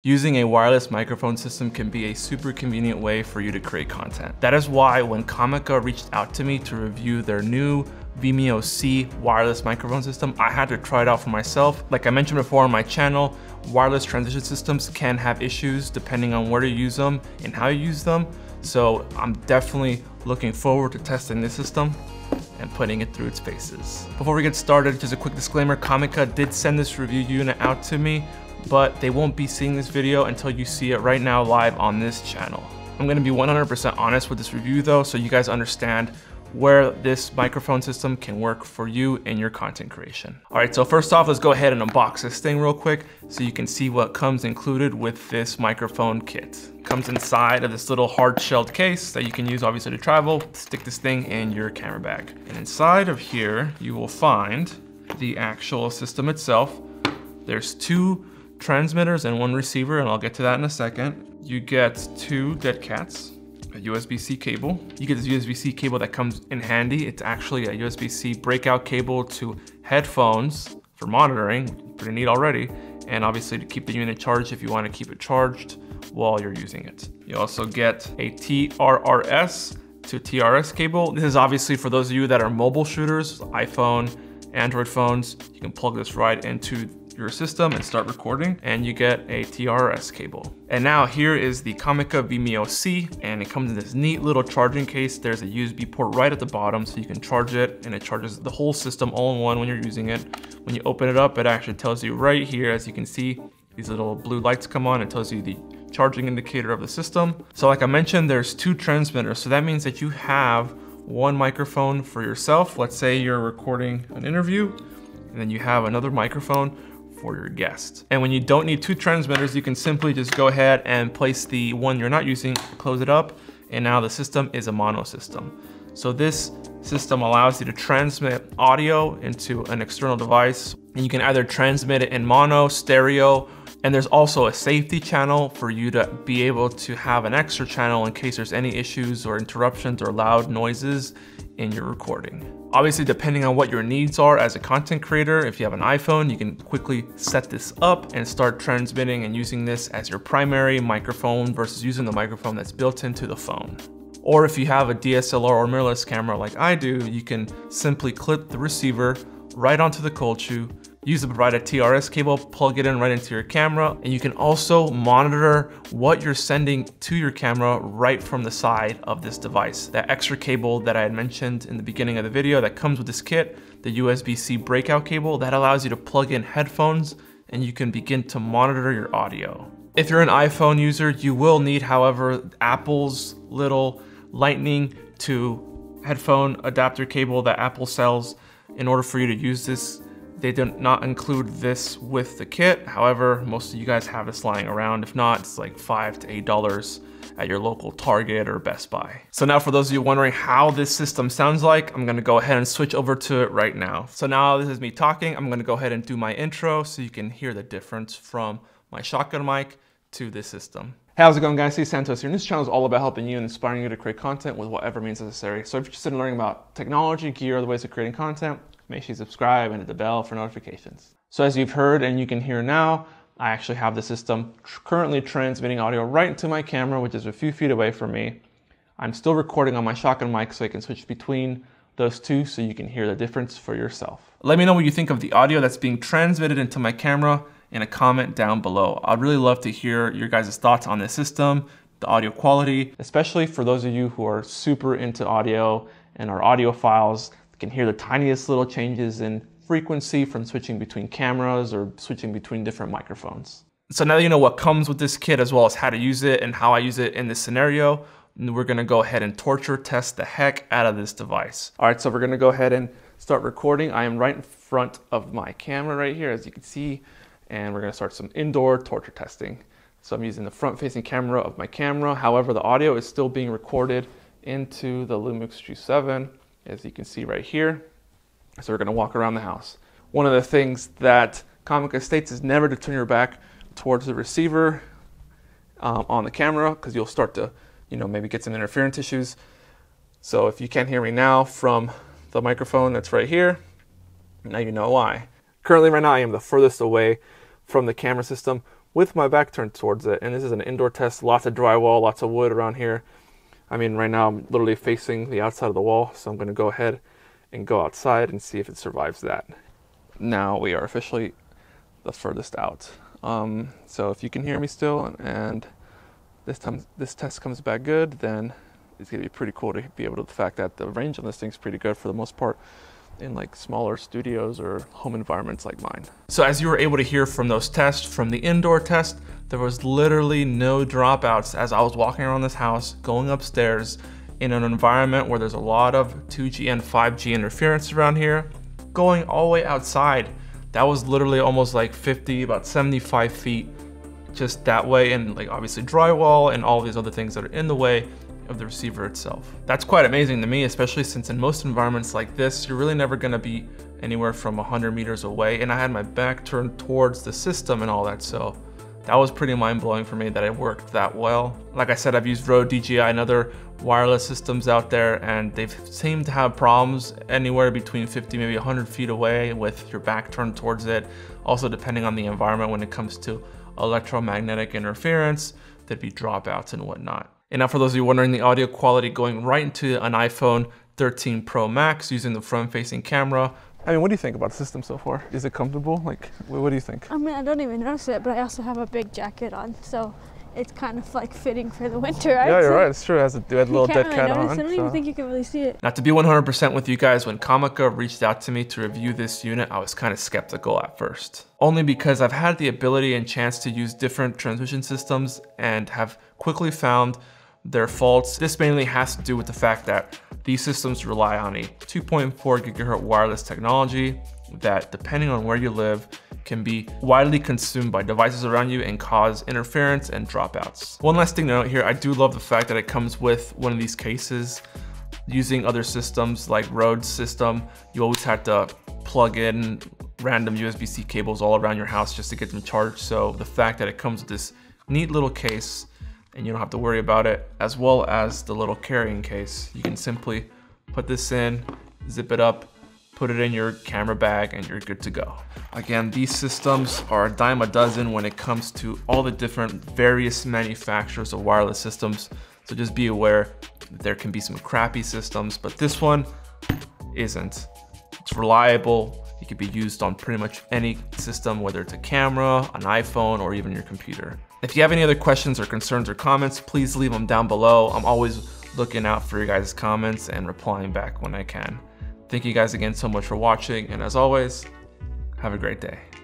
Using a wireless microphone system can be a super convenient way for you to create content. That is why when Comica reached out to me to review their new Vimo C wireless microphone system, I had to try it out for myself. Like I mentioned before on my channel, wireless transition systems can have issues depending on where you use them and how you use them. So I'm definitely looking forward to testing this system and putting it through its paces. Before we get started, just a quick disclaimer, Comica did send this review unit out to me, but they won't be seeing this video until you see it right now live on this channel. I'm gonna be 100% honest with this review though, so you guys understand where this microphone system can work for you in your content creation. All right, so first off, let's go ahead and unbox this thing real quick so you can see what comes included with this microphone kit. It comes inside of this little hard-shelled case that you can use obviously to travel. Stick this thing in your camera bag. And inside of here, you will find the actual system itself. There's two transmitters and one receiver, and I'll get to that in a second. You get two dead cats, a USB-C cable. You get this USB-C cable that comes in handy. It's actually a USB-C breakout cable to headphones for monitoring, pretty neat already, and obviously to keep the unit charged if you want to keep it charged while you're using it. You also get a TRRS to TRS cable. This is obviously for those of you that are mobile shooters, iPhone, Android phones. You can plug this right into your system and start recording, and you get a TRS cable. And now here is the Comica Vimo C, and it comes in this neat little charging case. There's a USB port right at the bottom so you can charge it, and it charges the whole system all in one when you're using it. When you open it up, it actually tells you right here, as you can see, these little blue lights come on. It tells you the charging indicator of the system. So like I mentioned, there's two transmitters. So that means that you have one microphone for yourself. Let's say you're recording an interview, and then you have another microphone for your guest. And when you don't need two transmitters, you can simply just go ahead and place the one you're not using, close it up, and now the system is a mono system. So this system allows you to transmit audio into an external device, and you can either transmit it in mono, stereo, and there's also a safety channel for you to be able to have an extra channel in case there's any issues or interruptions or loud noises in your recording. Obviously, depending on what your needs are as a content creator, if you have an iPhone, you can quickly set this up and start transmitting and using this as your primary microphone versus using the microphone that's built into the phone. Or if you have a DSLR or mirrorless camera like I do, you can simply clip the receiver right onto the cold shoe, use the provided TRS cable, plug it in right into your camera, and you can also monitor what you're sending to your camera right from the side of this device. That extra cable that I had mentioned in the beginning of the video that comes with this kit, the USB-C breakout cable, that allows you to plug in headphones and you can begin to monitor your audio. If you're an iPhone user, you will need, however, Apple's little lightning to headphone adapter cable that Apple sells in order for you to use this. They do not include this with the kit. However, most of you guys have this lying around. If not, it's like $5 to $8 at your local Target or Best Buy. So now for those of you wondering how this system sounds like, I'm gonna go ahead and switch over to it right now. So now this is me talking. I'm gonna go ahead and do my intro so you can hear the difference from my shotgun mic to this system. Hey, how's it going, guys? Seez, Santos here, and this channel is all about helping you and inspiring you to create content with whatever means necessary. So if you're interested in learning about technology, gear, other ways of creating content, make sure you subscribe and hit the bell for notifications. So as you've heard and you can hear now, I actually have the system currently transmitting audio right into my camera, which is a few feet away from me. I'm still recording on my shotgun mic so I can switch between those two so you can hear the difference for yourself. Let me know what you think of the audio that's being transmitted into my camera in a comment down below. I'd really love to hear your guys' thoughts on this system, the audio quality, especially for those of you who are super into audio and are audiophiles, can hear the tiniest little changes in frequency from switching between cameras or switching between different microphones. So now that you know what comes with this kit as well as how to use it and how I use it in this scenario, we're gonna go ahead and torture test the heck out of this device. All right, so we're gonna go ahead and start recording. I am right in front of my camera right here, as you can see, and we're gonna start some indoor torture testing. So I'm using the front-facing camera of my camera. However, the audio is still being recorded into the Lumix G7. As you can see right here. So we're gonna walk around the house. One of the things that Comica states is never to turn your back towards the receiver on the camera, because you'll start to, maybe get some interference issues. So if you can't hear me now from the microphone that's right here, now you know why. Currently right now I am the furthest away from the camera system, with my back turned towards it. And this is an indoor test, lots of drywall, lots of wood around here. I mean, right now I'm literally facing the outside of the wall, so I'm gonna go ahead and go outside and see if it survives that. Now we are officially the furthest out. So if you can hear me still and this test comes back good, then it's gonna be pretty cool to be able to, the fact that the range on this thing's pretty good for the most part in like smaller studios or home environments like mine. So as you were able to hear from those tests, from the indoor test, there was literally no dropouts as I was walking around this house, going upstairs in an environment where there's a lot of 2G and 5G interference around here, going all the way outside. That was literally almost like 50, about 75 feet just that way, and like obviously drywall and all these other things that are in the way of the receiver itself. That's quite amazing to me, especially since in most environments like this, you're really never gonna be anywhere from 100 meters away, and I had my back turned towards the system and all that, so that was pretty mind-blowing for me that it worked that well. Like I said, I've used Rode, DJI, and other wireless systems out there, and they've seemed to have problems anywhere between 50, maybe 100 feet away with your back turned towards it. Also, depending on the environment when it comes to electromagnetic interference, there'd be dropouts and whatnot. And now for those of you wondering, the audio quality going right into an iPhone 13 Pro Max using the front-facing camera. I mean, what do you think about the system so far? Is it comfortable? Like, what do you think? I mean, I don't even notice it, but I also have a big jacket on, so it's kind of like fitting for the winter. Yeah, you're right. It's true. It has a little dead cat on. I don't even think you can really see it. Now, to be 100% with you guys, when Comica reached out to me to review this unit, I was kind of skeptical at first. Only because I've had the ability and chance to use different transmission systems and have quickly found their faults. This mainly has to do with the fact that these systems rely on a 2.4 gigahertz wireless technology that, depending on where you live, can be widely consumed by devices around you and cause interference and dropouts. One last thing to note here, I do love the fact that it comes with one of these cases. Using other systems like Rode's system, you always had to plug in random USB-C cables all around your house just to get them charged. So the fact that it comes with this neat little case and you don't have to worry about it, as well as the little carrying case, you can simply put this in, zip it up, put it in your camera bag, and you're good to go. Again, these systems are a dime a dozen when it comes to all the different various manufacturers of wireless systems. So just be aware that there can be some crappy systems, but this one isn't. It's reliable. It can be used on pretty much any system, whether it's a camera, an iPhone, or even your computer. If you have any other questions or concerns or comments, please leave them down below. I'm always looking out for your guys' comments and replying back when I can. Thank you guys again so much for watching, and as always, have a great day.